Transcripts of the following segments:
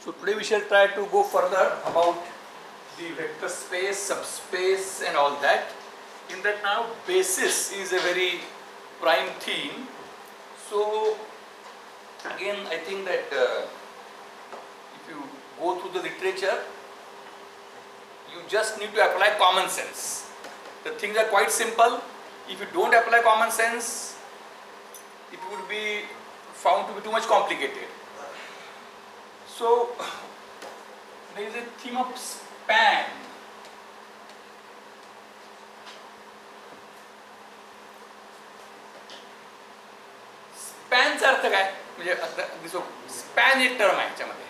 So today we shall try to go further about the vector space, subspace and all that. In that now basis is a very prime theme. So again I think that if you go through the literature, you just need to apply common sense. The things are quite simple. If you don't apply common sense, it would be found to be too much complicated. So there is a theme of span. स्पॅनचा अर्थ काय म्हणजे आता span एक term आहे याच्यामध्ये.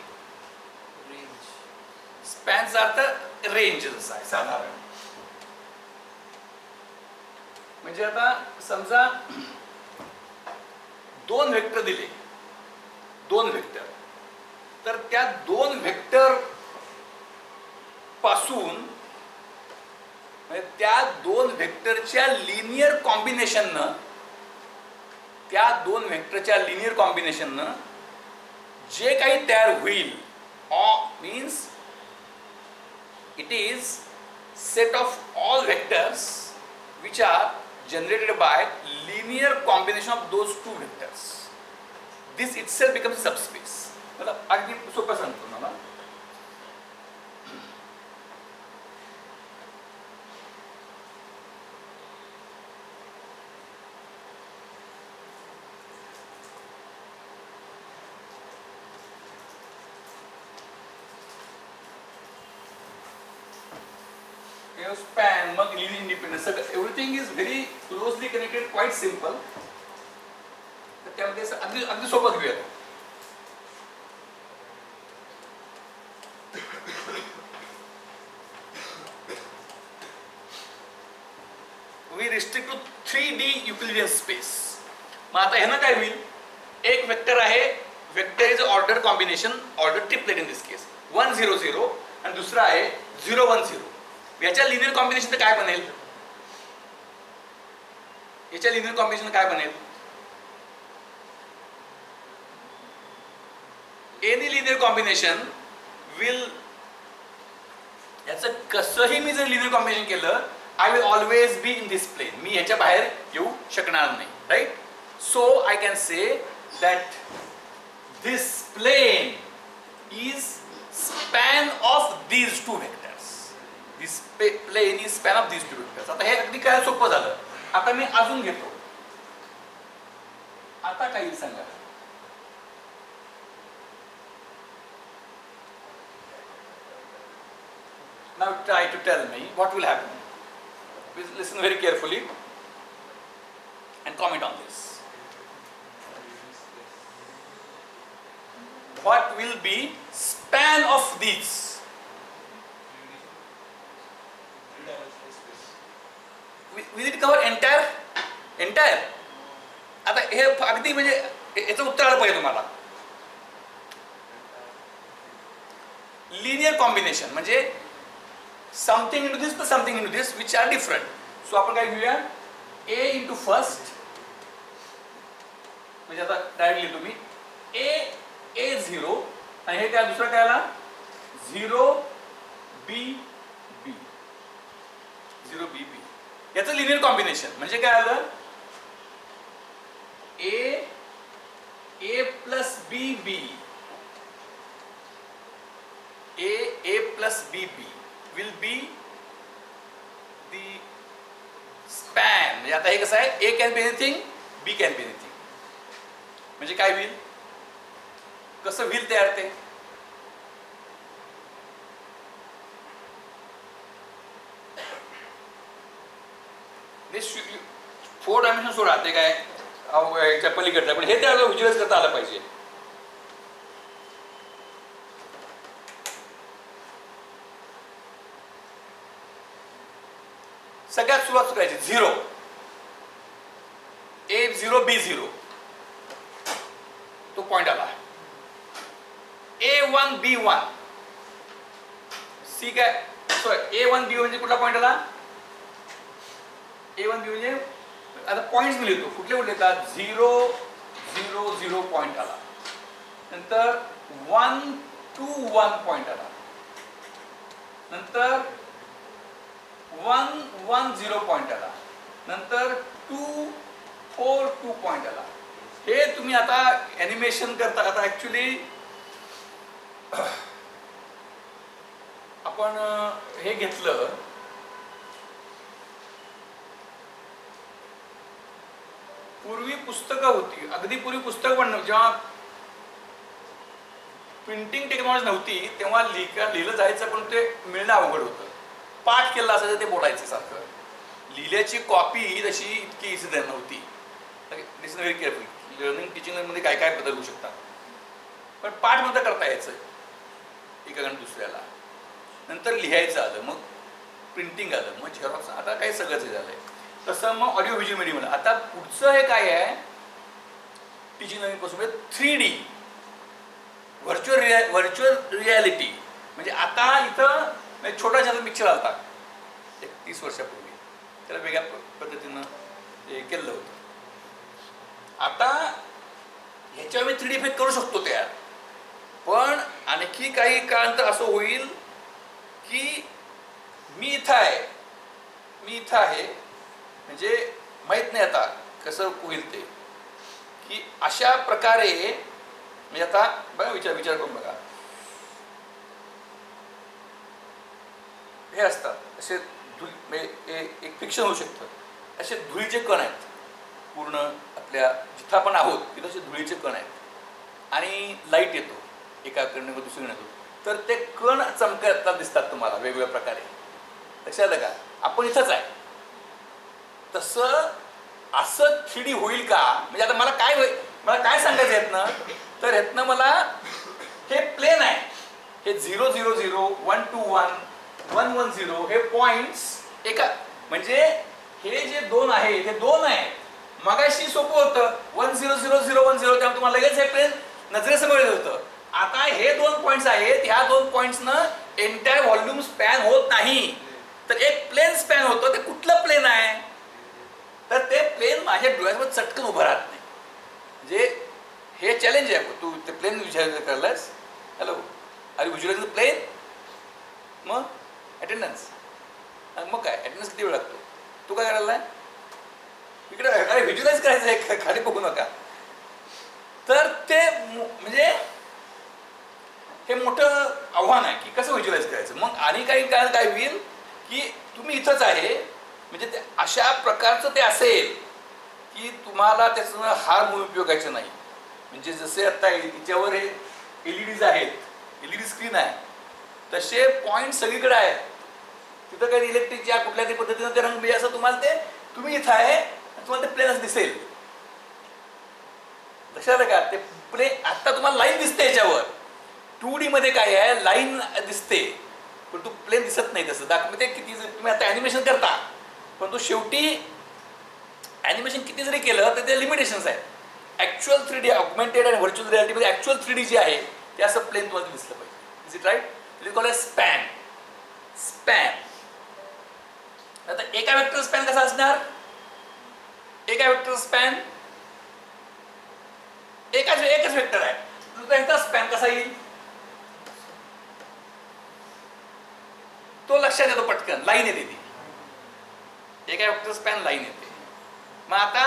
स्पॅनचा अर्थ range जसा आहे साधारण. म्हणजे आता समजा दोन व्हेक्टर दिले, दोन व्हेक्टर, तर त्या दोन व्हेक्टर पासून म्हणजे त्या दोन व्हेक्टरच्या लिनियर कॉम्बिनेशननं त्या दोन व्हेक्टरच्या लिनियर कॉम्बिनेशननं जे काही तयार होईल means it is set of all vectors which are generated by linear combination of those two vectors. This itself becomes subspace. मतलब अगदी सोपं सांगतो ना. Span, मग linear independence, everything is very closely connected, quite simple. तर त्यामध्ये अगदी सोपं घेऊया. We restrict to 3D Euclidean space. मग आता ह्यानं काय होईल? एक वेक्टर आहे, vector is order combination, order triplet in this केस 1 0 0 आणि दुसरा आहे 0 1 0. याच्या लिनियर कॉम्बिनेशन काय बनेल? याच्या लिनियर कॉम्बिनेशन काय बनेल? एनी लिनियर कॉम्बिनेशन विल, याचं कसंही मी जर लिनियर कॉम्बिनेशन केलं, I will always be in this plane. मी ह्याच्या बाहेर येऊ शकणार नाही. Right? So I can say that this plane is span of these two vectors. This plane is span of these two vectors. आता हे अगदी काय सोपं झालं. आता मी अजून घेतो. आता काय येईल सांगा. Now try to tell me what will happen. Please listen very carefully and comment on this. What will be span of these? Will it cover entire? आता हे अगदी म्हणजे याचं उत्तर आलं पाहिजे तुम्हाला. लिनियर कॉम्बिनेशन म्हणजे something into this plus something into this which are different. So आपण काय घेऊया, ए इंटू फर्स्ट, म्हणजे आता डायरेक्टली तुम्ही ए 0 आणि हे काय दुसरं काय आला 0 बी बी 0 बी बी. याचं लिनियर कॉम्बिनेशन म्हणजे काय आलं, A plus B B, A plus B B will be the span. म्हणजे आता हे कसं आहे, A can be anything, B can be anything. म्हणजे काय होईल, कसं होईल तयार ते. फोर डायमेन्शन सोडा ते काय याच्या पलीकडचं, पण हे त्याला व्हिज्युअलाइज करता आलं पाहिजे. सगळ्यात सुरुवात करायची 0 ए 0 बी 0, तो पॉइंट आला. A1 B1 सी काय सॉरी A1 B1 म्हणजे कुठला पॉइंट आला, A1 B म्हणजे आता पॉइंट्स मी लिहितो. कुठले कुठले येतात, 0 0 0 पॉइंट आला. नंतर 1 2 1 पॉइंट आला, नंतर 1 1 0 पॉइंट आला, नंतर 2 4 2 पॉइंट आला. हे तुम्ही आता ॲनिमेशन करता. आता ॲक्च्युली आपण हे घेतलं, पूर्वी पुस्तकं होती, अगदी पूर्वी पुस्तक पण जेव्हा प्रिंटिंग टेक्नॉलॉजी नव्हती तेव्हा लिहिलं जायचं, पण ते मिळणं अवघड होतं. पाठ केलं असायचं ते बोलायचं सारखं. लिहिल्याची कॉपी तशी इतकी इझी नव्हती. दिस व्हेरी केअरफुल. लर्निंग टीचिंगमध्ये काय काय बदल होऊ शकतात, पण पाठ मध्ये करता यायचं एकाकडून दुसऱ्याला. नंतर लिहायचं आलं, मग प्रिंटिंग आलं, मग झेरॉक्स, आता काय सगळंच झालंय. तसं मग ऑडिओ व्हिज्युअल मीडियम. आता पुढचं हे काय आहे टीचिंग लर्निंग पासून 3D व्हर्च्युअल रियालिटी. म्हणजे आता इथं छोटा छोटा पिक्चर आलता 30 वर्षापूर्वी, त्याला वेगळ्या पद्धतीनं हे केलं होतं. आता ह्याच्यावर मी 3D इफेक्ट करू शकतो तयार, पण आणखी काही काळानंतर असं होईल की मी इथं आहे म्हणजे माहीत नाही आता कसं होईल ते, की अशा प्रकारे म्हणजे आता बघा, विचार करून बघा. हे असतात असे एक फिक्शन होऊ शकतं. असे धुळीचे कण आहेत पूर्ण आपल्या जिथं आपण आहोत तिथं असे धुळीचे कण आहेत, आणि लाईट येतो एकाकडनं दुसरीकडे येतो, तर ते कण चमकता दिसतात तुम्हाला वेगवेगळ्या प्रकारे. लक्षात आलं का? आपण इथंच आहे. तसं असं 3D होईल का? म्हणजे आता मला काय सांगायचं यातनं, तर यातनं मला हे प्लेन आहे, हे 0 0 0 1 2 1 1 1 0 हे पॉइंट्स एका, म्हणजे हे जे दोन आहे हे दोन आहे. मगाशी सोपं होतं 1 0 0 0 1 0, त्यामुळे तुम्हाला लगेच हे प्लेन नजरेसमोर येत होतं. आता हे दोन पॉइंट्स आहेत, ह्या दोन पॉइंट्सनं एंटायर व्हॉल्यूम स्पॅन होत नाही, तर एक प्लेन स्पॅन होतं. ते कुठलं प्लेन आहे? तर ते प्लेन माझ्या डोळ्यासमोर चटकन उभं राहत नाही. म्हणजे हे चॅलेंज आहे. तू ते प्लेन विचार करलास, हॅलो अरे व्हिज्युअलाइज प्लेन, मग अटेंडन्स, मग काय अटेंडन्स किती वेळ लागतो? तू काय करायला इकडे अरे व्हिज्युअलाइज करायचं आहे, खाली बघू नका. तर ते म्हणजे हे मोठं आव्हान आहे की कसं व्हिज्युअलाइज करायचं. मग आणि काही काय होईल की तुम्ही इथंच आहे, म्हणजे ते अशा प्रकारचं ते असेल की तुम्हाला त्याचं हार म्हणून उपयोगायचं नाही. म्हणजे जसे आता याच्यावर हे LEDs आहेत, LED स्क्रीन आहे, तसे पॉईंट सगळीकडे आहेत. तिथं काही इलेक्ट्रिकच्या कुठल्या तरी पद्धतीनं ते रंग म्हणजे असं तुम्हाला तुम्ही इथं आहे तुम्हाला ते प्लेन असं दिसेल. लक्षात आहे का? ते प्लेन आता तुम्हाला लाईन दिसते याच्यावर. 2D मध्ये काय आहे, लाईन दिसते पण तू प्लेन दिसत नाही. तसं दाखवते किती तुम्ही आता ॲनिमेशन करता, पण तो शेवटी ॲनिमेशन किती जरी केलं तर ते लिमिटेशन्स आहेत. ॲक्च्युअल 3D ऑगमेंटेड आणि व्हर्च्युअल रियालिटीमध्ये ॲक्च्युअल 3D जे आहे ते असं प्लेन तुम्हाला दिसलं पाहिजे. Is it right? It is called a span. आता एका वेक्टर स्पॅन कसा असणार? एका वेक्टर स्पॅन एकच वेक्टर आहे, ह्याचा स्पॅन कसा येईल तो लक्षात येतो पटकन. लाईन येते ती, एका वेक्टर स्पॅन लाईन येते. मग आता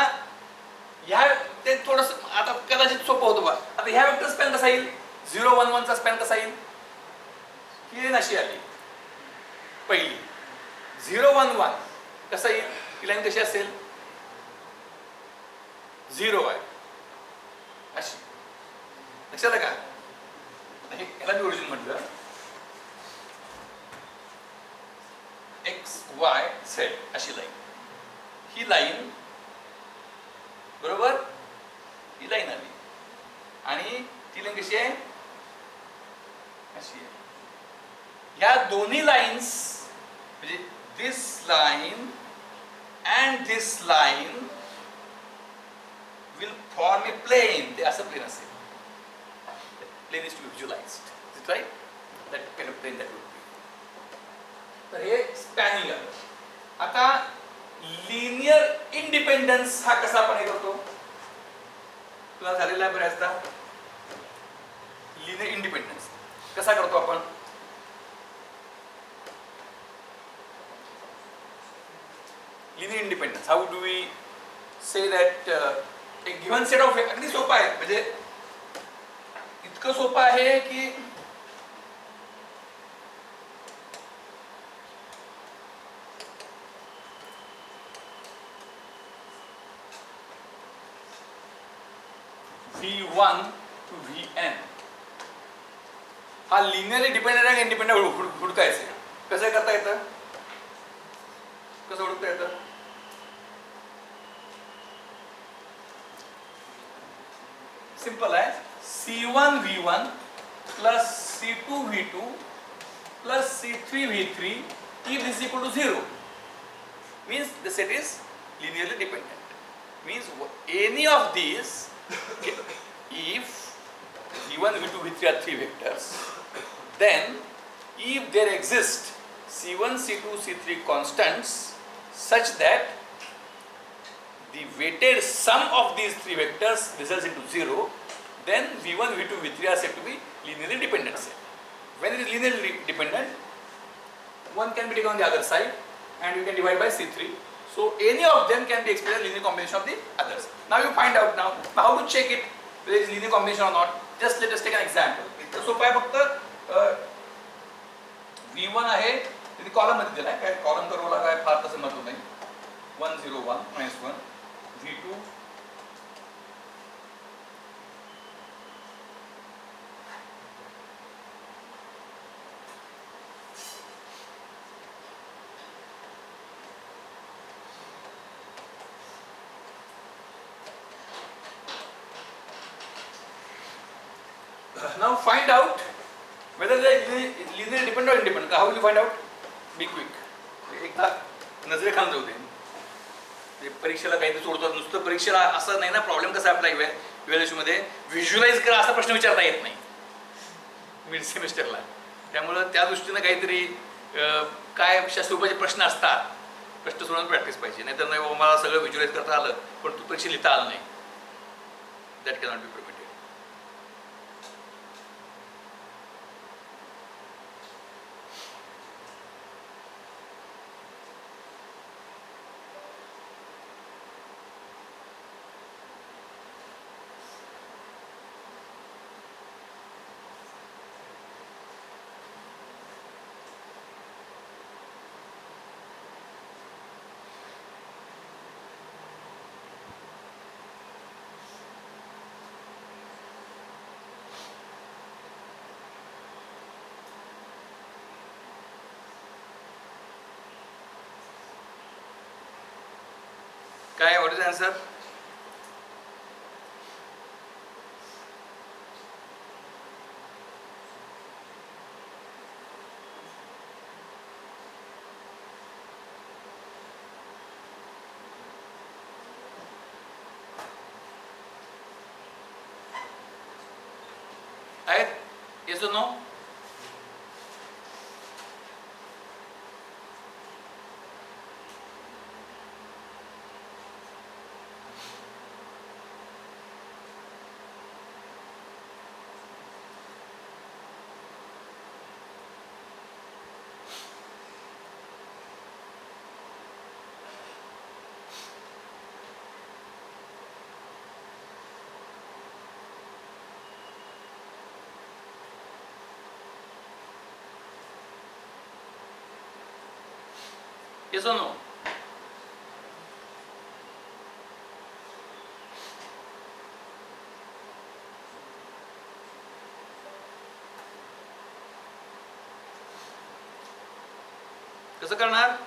ह्या ते थोडस आता कदाचित सोपं होतं बा. आता ह्या वेक्टर स्पॅन कसा येईल? 0 1 1 चा स्पॅन कसा येईल? ही लाईन अशी आली पहिली. 0 1 1 कसा येईल? ही लाईन कशी असेल? 0 आहे अशी. लक्षात आहे का? याला मी ओरिजिन म्हटलं. X Y Z अशी लाईन. ही लाईन बरोबर, ही लाईन आली आणि ती लाईन कशी आहे? अशी आहे. ह्या दोन्ही लाईन्स म्हणजे this line and this line will form a plane. ते असं प्लेन असेल. Plane is to be visualized. Is it right? That kind of plane that would be. तर हे स्पॅनिंग आहे. आता लिनियर इंडिपेंडन्स हा कसा आपण हे करतो? तुला झालेला आहे बऱ्याचदा लिनियर इंडिपेंडन्स. कसा करतो आपण? Linear independence. How do we say that एक गिव्हन सेट ऑफ, अगदी सोपं आहे, म्हणजे इतकं सोपं आहे की V1 to Vn हा लिनियरली डिपेंडेंट आणि इंडिपेंडेंट हुडकायचं. कसं करता येतं? कसं हुडकता येतं? सिंपल आहे. C1 V1 plus C2 V2 plus C3 V3 if this is equal to 0 means the set is linearly dependent. Means any of these, if V1 V2 V3 are three vectors, then if there exist C1 C2 C3 constants such that the weighted sum of these three vectors results into 0, then V1 V2 V3 are said to be linearly dependent set. When it is linearly dependent, one can be taken on the other side and you can divide by C3. So any of them can be expressed as linear combination of the others. Now you find out now how to check it whether it is linear combination or not. Just let us take an example. इतकं सोपं आहे. फक्त V1 आहे तिथे column मध्ये दिलाय, काय column तर रोला काय फार तसं महत्व नाही. 101 -1 V2 now find out whether they are linearly dependent or independent. How will you find out? Be quick. एकदा नजरेखालून जाऊ दे. परीक्षेला काहीतरी सोडतात, नुसतं परीक्षेला असं नाही ना. प्रॉब्लेम कसा आपला इव्हॅल्युएशन मध्ये व्हिज्युअलाइज करा असा प्रश्न विचारता येत नाही मिड सेमिस्टरला. त्यामुळं त्या दृष्टीनं काहीतरी काय स्वरूपाचे प्रश्न असतात, प्रश्न सोडवून प्रॅक्टिस पाहिजे. नाहीतर नाही बाबा मला सगळं व्हिज्युअलाइज करता आलं पण तू परीक्षा लिहिता आलं नाही. That cannot be permitted. काय व्हॉट इज आन्सर? आहेत? येस और नो? Yes or no? कसं करणार?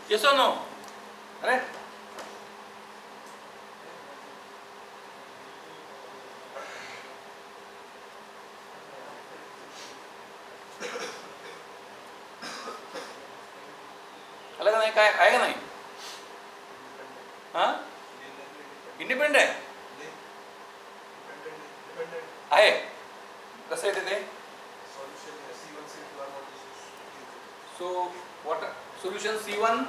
येस और नो? अरे अलग नाही काय आहे का नाही? हां इंडिपेंडेंट आहे कसं आहे ते? So what solution C1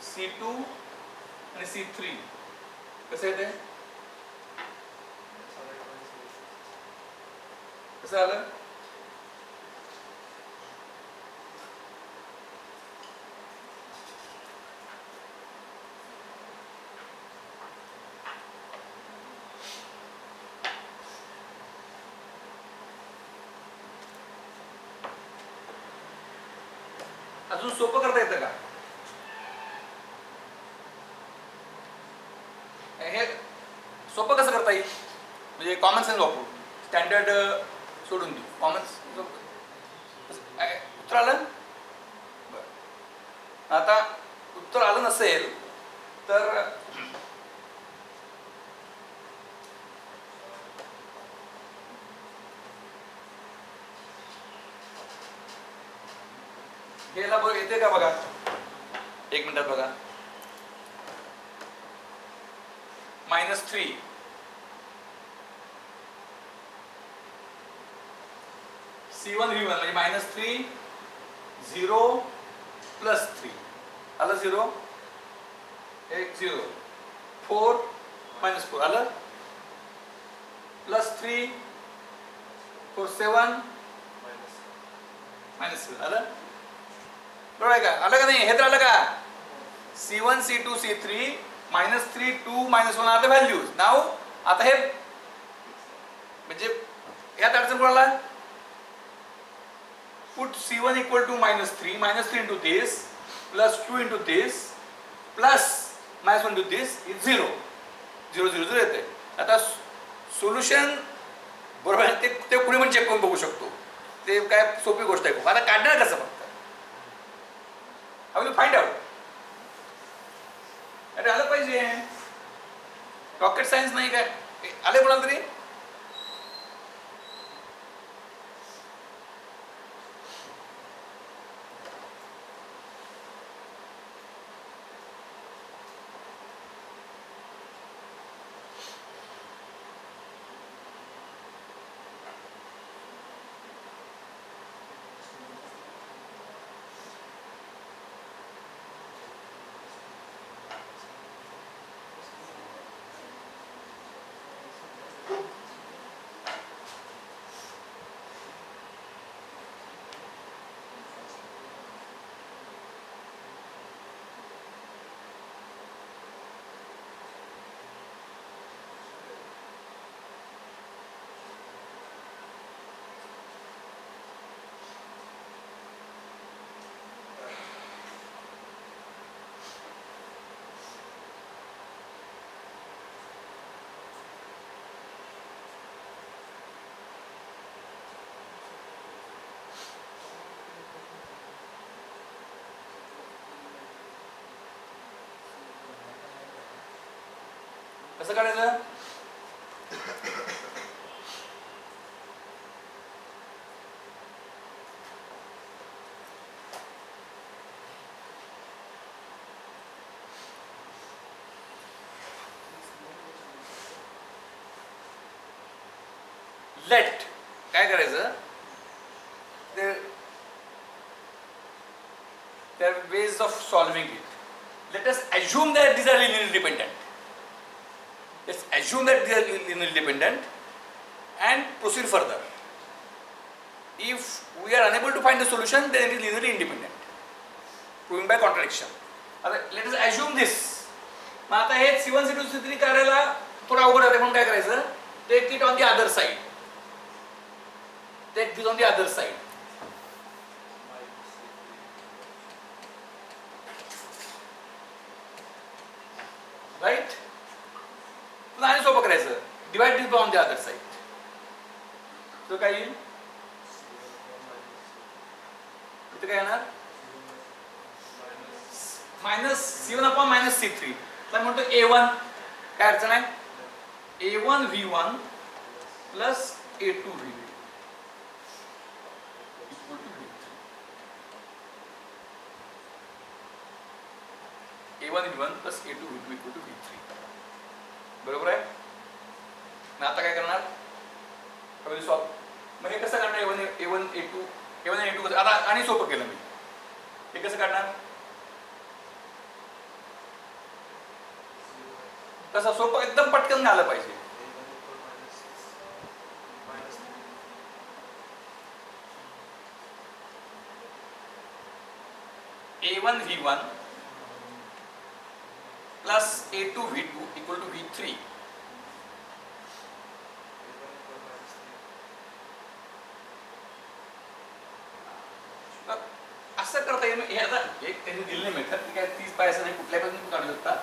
C2 आणि C3 कसं आहे ते? कसं आलं? अजून सोपं करता येतं का? हे सोपं कसं करता येईल? म्हणजे कॉमन सेन्स वापरू, स्टँडर्ड सोडून देऊ, कॉमन उत्तर आलं? बरं आता उत्तर आलं नसेल तर हेला बघ येते का बघा, एक मिनिटात बघा. -3 C1 V1 म्हणजे -3 0 +3 आलं 0 1 0 4 -4 आलं +3 4 7 -7 आलं बरोबर आहे का? आलं का नाही? हे तर आलं का? C1 C2 C3 -3 2 -1 R the values. नाव आता हे म्हणजे यात अडचण कोणाला? put C1 equal to -3 into this +2 into this plus -1 into this is 0 0 0 0 येते. आता सोल्युशन बरोबर आहे ते कुणी पण चेक करून बघू शकतो, ते काय सोपी गोष्ट आहे. आता काढणार कसं फक्त? How will find out? अरे आलं पाहिजे, रॉकेट सायन्स नाही काय. आले कोणाला तरी? कसं काढायचं? लेट काय करायचं? there are ways of solving it. Let us assume that these are linearly independent. Let's assume that they are linearly independent and proceed further. If we are unable to find the solution, then it is linearly independent, proving by contradiction. Let us assume this. मग आता हे C1 C2 C3 करायला थोडं अवघड आहे, म्हणून काय करायचं? Take it on the other side. Take this on the other side. Right? आणि सोपं करायचं. Divide this by on the other side. So काय येईल? इथे काय येणार? Minus C1 upon minus C3. तर म्हणतो A1 काय अडचण आहे, A1 V1 plus A2 V2 equal to V3. A1 V1 plus A2 V2 equal to V3. बरोबर आहे. मग आता काय करणार, सॉल्व. मग हे कसं काढणार, A1 A2 कसं, आता आणि सोपं केलं मी. हे कसं काढणार, कसं सोपं, एकदम पटकन झालं पाहिजे. A1 V1 plus A2 V2 equal to V3. असं करता येईल. हे आता एक त्यांनी दिलेली मेथड, ती काय 30 पाय असं नाही, कुठल्या पण तुम्ही काढू शकता.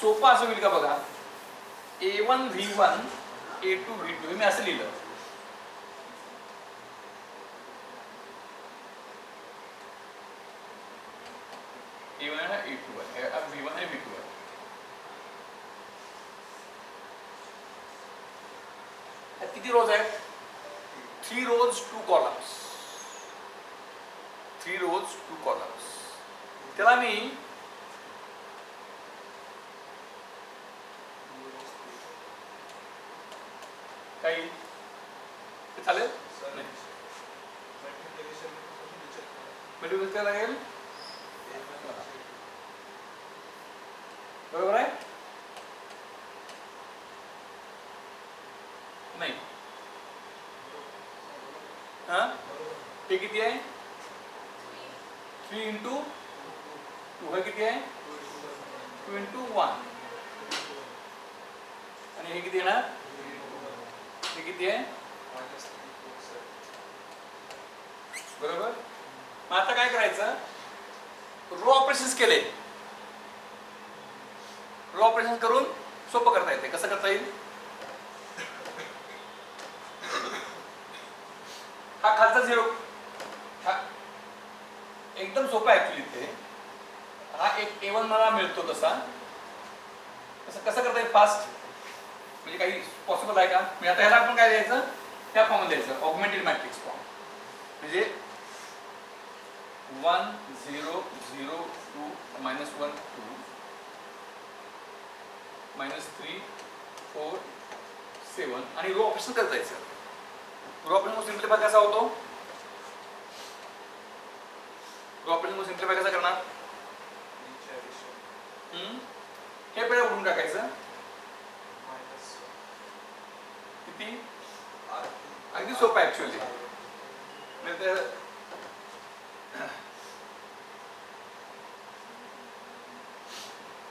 सोपं असं होईल का बघा, A1 V1 A2 V2 मी असं लिहिलं. A1 आहे A2 आहे, V1 आहे V2 आहे. किती रोज आहेत, 3 rows 2 columns. 3 rows 2 columns. त्याला मी काही चालेल, मल्टिप्लिकेशन लागेल. बरोबर आहे, नाही हा, हे किती आहे, 3 इंटू 2, हे किती आहे 2 इंटू 1, आणि हे किती येणार, हे किती आहे, बरोबर. मग आता काय करायचं, रो ऑपरेशन्स केले, रो ऑपरेशन करून सोपं करता येते. कसं करता येईल, हा खालचा 0, हा एकदम सोपा आहे ऍक्च्युली. ते हा एक A1 मला मिळतो तसा, कसं करता येईल फास्ट, म्हणजे काही पॉसिबल आहे का. म्हणजे आता ह्याला आपण काय द्यायचं, त्या फॉर्म द्यायचं, ऑगमेंटेड मॅट्रिक्स फॉर्म. म्हणजे 1 0 0 2 -1 2 -3 4 7 आणि रो ऑपरेशन करता जायचं. रो ऑपरेशन सिम्प्लिफाय कसा होतो, रो ऑपरेशन सिम्प्लिफाय कसा करणार, हे पहिले उडून टाकायचं. किती, अगदी सोपं आहे ऍक्च्युअली.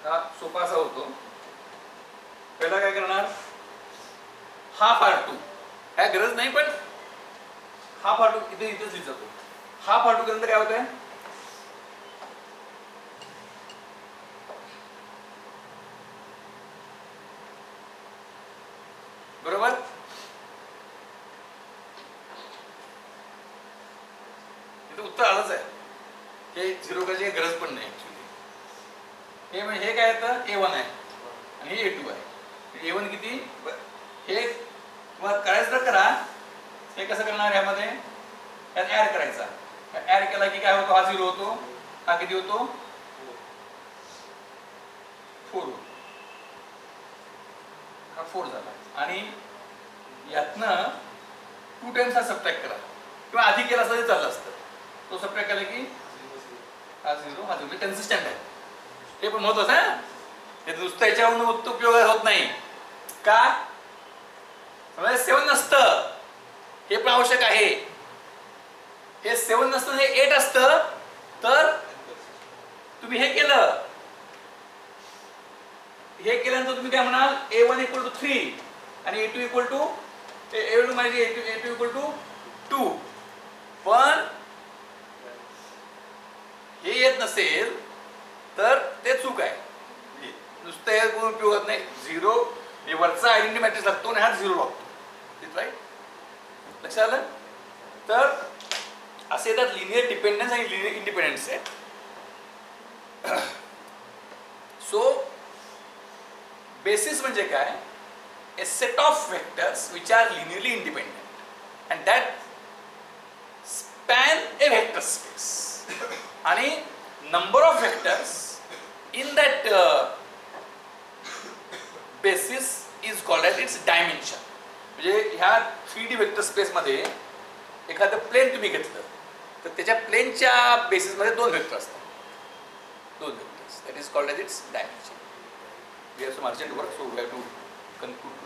हा सोपा असा होतो. पहिला काय करणार, हाफ R2, काय गरज नाही पण हाफ R2 इथेच लिहित जातो. हाफ R2 केल्यानंतर काय होतंय, बरोबर. इथे उत्तर आलंच आहे, हे 0 करायची गरज पण नाही ऍक्च्युली. हे म्हणजे हे काय येतं, A1 आहे आणि हे A2 आहे. A1 किती, हे करायचं तर करा. हे कसं करणार, ह्यामध्ये यात ऍड करायचा. ऍड केला की काय होतो, हा 0 होतो, हा किती होतो 4 होतो, हा 4 झाला. आणि यातनं 2 टाइम्स हा सबट्रॅक्ट करा, किंवा आधी केला असता तरी चाललं असतं. तो सबट्रॅक्ट केला की हा 0 हा 0 कन्सिस्टंट आहे. हे पण महत्वाचं आहे. हे नुसतं याच्यावरून उपयोग होत नाही का, 7 नसतं, हे पण आवश्यक आहे. हे 7 नसतं, हे 8 असतं, तर तुम्ही हे केलं, हे केल्यानंतर तुम्ही काय म्हणाल, A1 इक्वल टू 3 आणि A2 equal to A2 equal to 2. पण हे येत नसेल तर ते चूक आहे. नुसतं हे उपयोग नाही. 0 हे वरचा आयडेंटिटी मॅट्रिक्स लागतो आणि हा 0 लागतो. राईट, लक्षात आलं. तर असे येतात लिनियर डिपेंडन्स आणि लिनियर इंडिपेंडन्स आहे. सो बेसिस म्हणजे काय? A set of vectors which are linearly independent and that span a vector space आणि number of vectors in that basis is called as its dimension. म्हणजे ह्या 3D vector स्पेसमध्ये एखादं plain तुम्ही घेतलं तर त्याच्या प्लेनच्या बेसिसमध्ये 2 वेक्टर असतात, 2 vectors. That is called as its dimension. We have some urgent work, so we have to conclude.